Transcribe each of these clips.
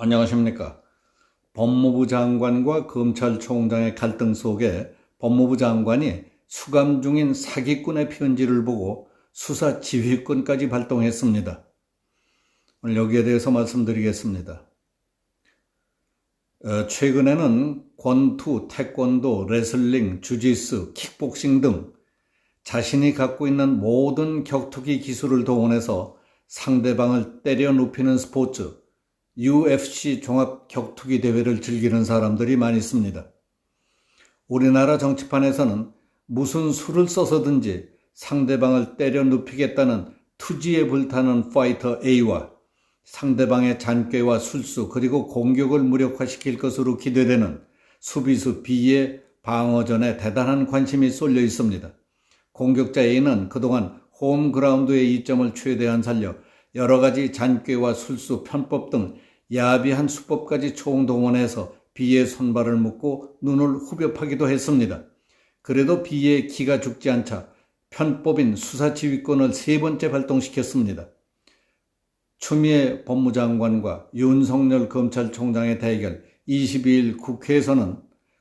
안녕하십니까. 법무부 장관과 검찰총장의 갈등 속에 법무부 장관이 수감 중인 사기꾼의 편지를 보고 수사 지휘권까지 발동했습니다. 오늘 여기에 대해서 말씀드리겠습니다. 최근에는 권투, 태권도, 레슬링, 주짓수, 킥복싱 등 자신이 갖고 있는 모든 격투기 기술을 동원해서 상대방을 때려 눕히는 스포츠, UFC 종합 격투기 대회를 즐기는 사람들이 많이 있습니다. 우리나라 정치판에서는 무슨 수를 써서든지 상대방을 때려 눕히겠다는 투지에 불타는 파이터 A와 상대방의 잔꾀와 술수 그리고 공격을 무력화시킬 것으로 기대되는 수비수 B의 방어전에 대단한 관심이 쏠려 있습니다. 공격자 A는 그동안 홈그라운드의 이점을 최대한 살려 여러 가지 잔꾀와 술수, 편법 등 야비한 수법까지 총동원해서 B의 손발을 묶고 눈을 후벼파기도 했습니다. 그래도 B의 기가 죽지 않자 편법인 수사지휘권을 3번째 발동시켰습니다. 추미애 법무장관과 윤석열 검찰총장의 대결 22일 국회에서는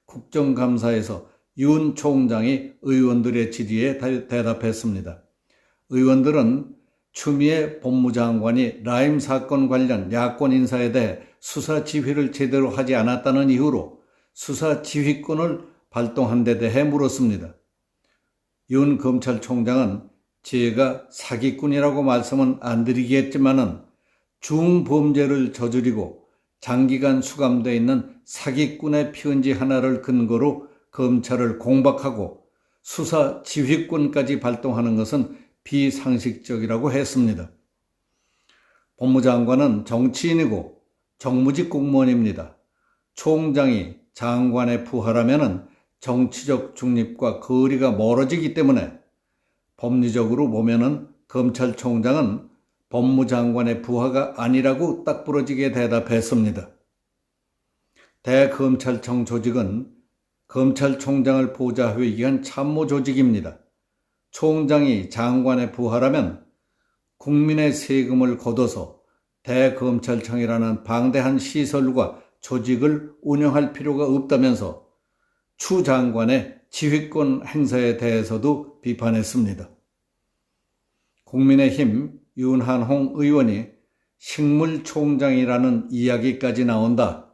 국정감사에서 윤 총장이 의원들의 질의에 대답했습니다. 의원들은 추미애 법무장관이 라임 사건 관련 야권 인사에 대해 수사 지휘를 제대로 하지 않았다는 이유로 수사 지휘권을 발동한 데 대해 물었습니다. 윤 검찰총장은 제가 사기꾼이라고 말씀은 안 드리겠지만은 중범죄를 저지르고 장기간 수감되어 있는 사기꾼의 편지 하나를 근거로 검찰을 공박하고 수사 지휘권까지 발동하는 것은 비상식적이라고 했습니다. 법무장관은 정치인이고 정무직 공무원입니다. 총장이 장관에 부하라면 정치적 중립과 거리가 멀어지기 때문에 법리적으로 보면은 검찰총장은 법무장관의 부하가 아니라고 딱 부러지게 대답했습니다. 대검찰청 조직은 검찰총장을 보좌하기 위한 참모 조직입니다. 총장이 장관의 부하라면 국민의 세금을 걷어서 대검찰청이라는 방대한 시설과 조직을 운영할 필요가 없다면서 추 장관의 지휘권 행사에 대해서도 비판했습니다. 국민의힘 윤한홍 의원이 식물총장이라는 이야기까지 나온다.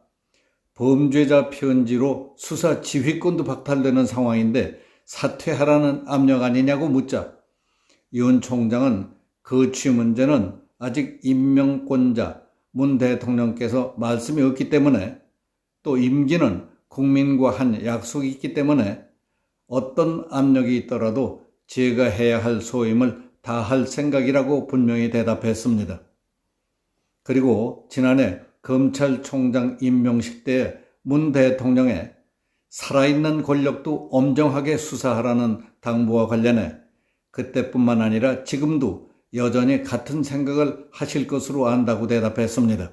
범죄자 편지로 수사 지휘권도 박탈되는 상황인데 사퇴하라는 압력 아니냐고 묻자 윤 총장은 거취 문제는 아직 임명권자 문 대통령께서 말씀이 없기 때문에 또 임기는 국민과 한 약속이 있기 때문에 어떤 압력이 있더라도 제가 해야 할 소임을 다할 생각이라고 분명히 대답했습니다. 그리고 지난해 검찰총장 임명식 때 문 대통령의 살아있는 권력도 엄정하게 수사하라는 당부와 관련해 그때뿐만 아니라 지금도 여전히 같은 생각을 하실 것으로 안다고 대답했습니다.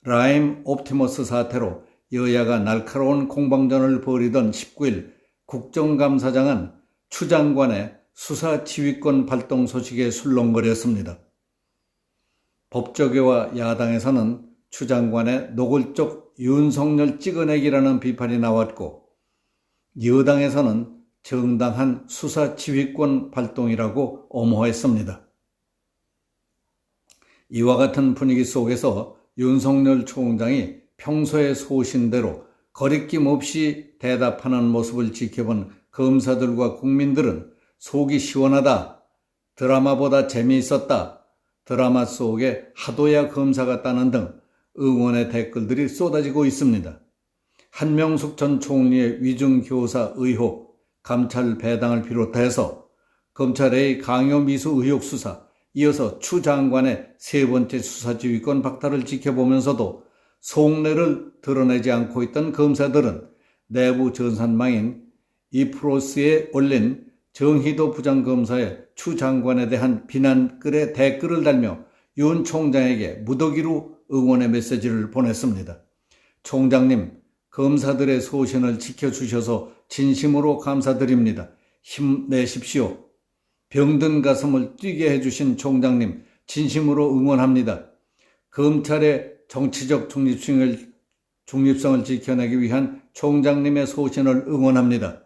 라임 옵티머스 사태로 여야가 날카로운 공방전을 벌이던 19일 국정감사장은 추 장관의 수사 지휘권 발동 소식에 술렁거렸습니다. 법조계와 야당에서는 추 장관의 노골적 윤석열 찍어내기라는 비판이 나왔고 여당에서는 정당한 수사 지휘권 발동이라고 엄호했습니다. 이와 같은 분위기 속에서 윤석열 총장이 평소의 소신대로 거리낌 없이 대답하는 모습을 지켜본 검사들과 국민들은 속이 시원하다, 드라마보다 재미있었다, 드라마 속에 하도야 검사 같다는 등 응원의 댓글들이 쏟아지고 있습니다. 한명숙 전 총리의 위중교사 의혹, 감찰 배당을 비롯해서 검찰의 강요미수 의혹 수사, 이어서 추 장관의 3번째 수사지휘권 박탈을 지켜보면서도 속내를 드러내지 않고 있던 검사들은 내부 전산망인 이프로스에 올린 정희도 부장검사의 추 장관에 대한 비난글에 댓글을 달며 윤 총장에게 무더기로 응원의 메시지를 보냈습니다. 총장님, 검사들의 소신을 지켜주셔서 진심으로 감사드립니다. 힘내십시오. 병든 가슴을 뛰게 해주신 총장님, 진심으로 응원합니다. 검찰의 정치적 중립성을 지켜내기 위한 총장님의 소신을 응원합니다.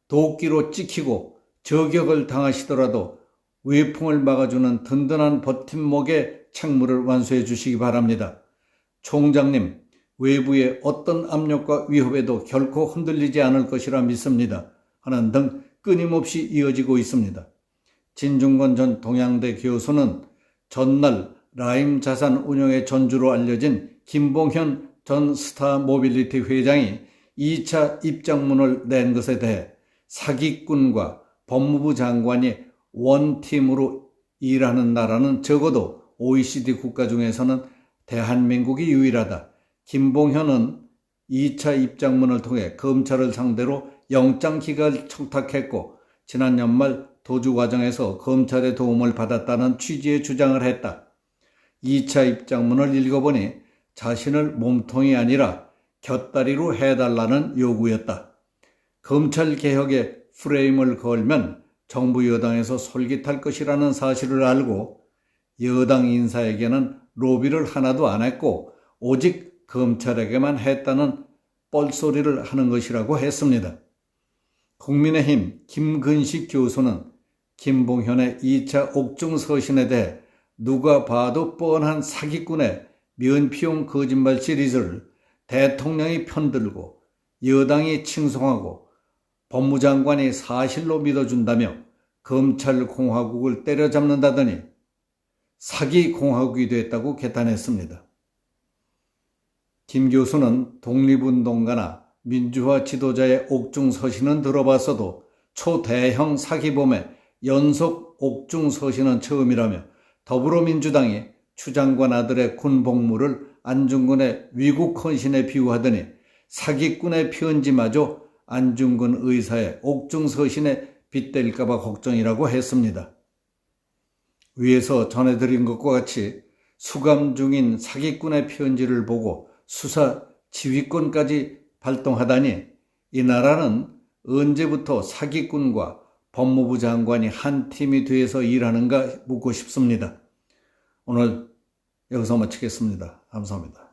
도끼로 찍히고 저격을 당하시더라도 외풍을 막아주는 든든한 버팀목의 책무를 완수해 주시기 바랍니다. 총장님, 외부의 어떤 압력과 위협에도 결코 흔들리지 않을 것이라 믿습니다. 하는 등 끊임없이 이어지고 있습니다. 진중권 전 동양대 교수는 전날 라임 자산 운용의 전주로 알려진 김봉현 전 스타모빌리티 회장이 2차 입장문을 낸 것에 대해 사기꾼과 법무부 장관이 원팀으로 일하는 나라는 적어도 OECD 국가 중에서는 대한민국이 유일하다. 김봉현은 2차 입장문을 통해 검찰을 상대로 영장기각을 청탁했고 지난 연말 도주 과정에서 검찰의 도움을 받았다는 취지의 주장을 했다. 2차 입장문을 읽어보니 자신을 몸통이 아니라 곁다리로 해달라는 요구였다. 검찰개혁에 프레임을 걸면 정부 여당에서 솔깃할 것이라는 사실을 알고 여당 인사에게는 로비를 하나도 안 했고 오직 검찰에게만 했다는 뻘소리를 하는 것이라고 했습니다. 국민의힘 김근식 교수는 김봉현의 2차 옥중 서신에 대해 누가 봐도 뻔한 사기꾼의 면피용 거짓말 시리즈를 대통령이 편들고 여당이 칭송하고 법무장관이 사실로 믿어준다며 검찰공화국을 때려잡는다더니 사기공화국이 됐다고 개탄했습니다. 김 교수는 독립운동가나 민주화 지도자의 옥중 서신은 들어봤어도 초대형 사기범의 연속 옥중 서신은 처음이라며 더불어민주당이 추 장관 아들의 군복무를 안중근의 위국 헌신에 비유하더니 사기꾼의 편지마저 안중근 의사의 옥중 서신에 빗댈까봐 걱정이라고 했습니다. 위에서 전해드린 것과 같이 수감 중인 사기꾼의 편지를 보고 수사 지휘권까지 발동하다니 이 나라는 언제부터 사기꾼과 법무부 장관이 한 팀이 돼서 일하는가 묻고 싶습니다. 오늘 여기서 마치겠습니다. 감사합니다.